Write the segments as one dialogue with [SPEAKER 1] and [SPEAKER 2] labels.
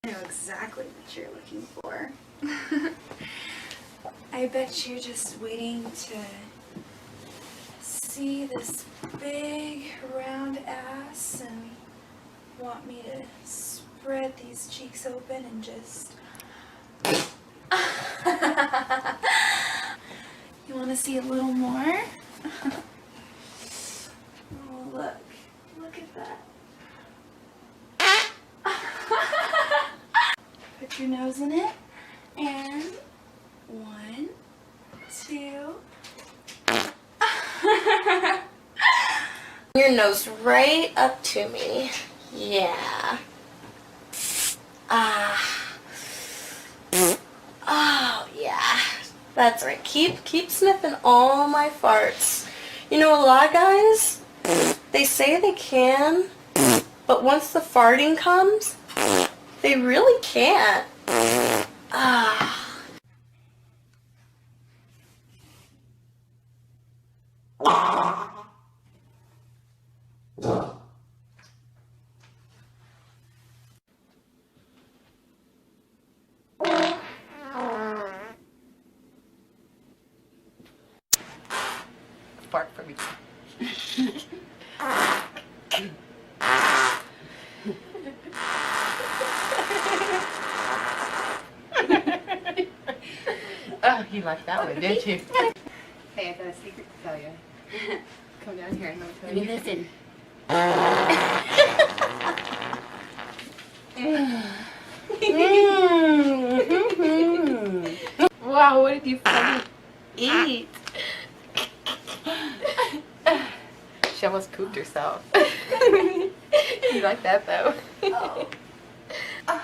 [SPEAKER 1] I know exactly what you're looking for. I bet you're just waiting to see this big round ass and want me to spread these cheeks open and just... You want to see a little more? Oh, look at that. Put your nose in it, and 1, 2.
[SPEAKER 2] Your nose right up to me. Yeah. Oh yeah. That's right. Keep sniffing all my farts. You know, a lot of guys, they say they can, but once the farting comes, they really can't.
[SPEAKER 3] Fart for me. Oh, you liked that one, didn't you? Hey, I've got a secret to tell you. Come down here and I'll tell you.
[SPEAKER 2] Listen.
[SPEAKER 3] Wow, what did you fucking eat? She almost pooped herself. You like that though? Oh. I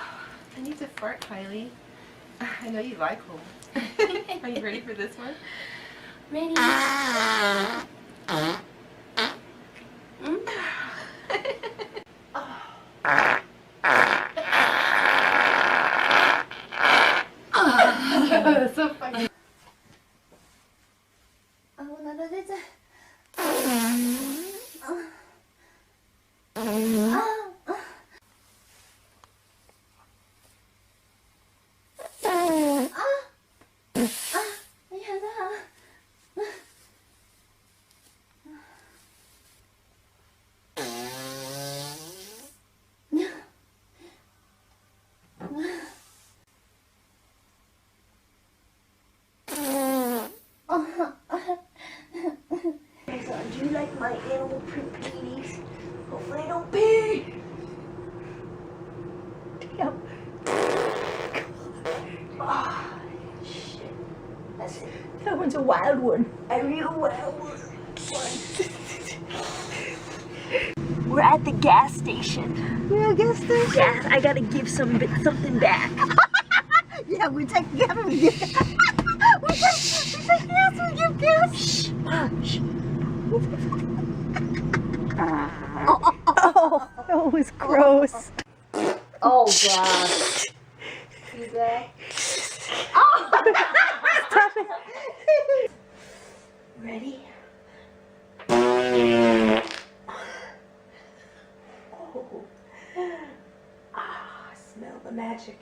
[SPEAKER 3] need to fart, Kylie. I know you like them. Are you ready for this one?
[SPEAKER 2] Ready?
[SPEAKER 3] So funny.
[SPEAKER 2] Do you like my animal print panties? Hopefully I don't pee. Damn. Oh, shit. That's it. That one's a wild one. A real wild one. We're at the gas station. We're at the gas station? Yeah, I gotta give something back. Yeah, we take gas, we give gas. We take gas, we give gas. Shh. Shh. Oh, that was gross.
[SPEAKER 3] Oh god. See that?
[SPEAKER 2] Oh! Stop it. Ready? Oh. Ah, smell the magic.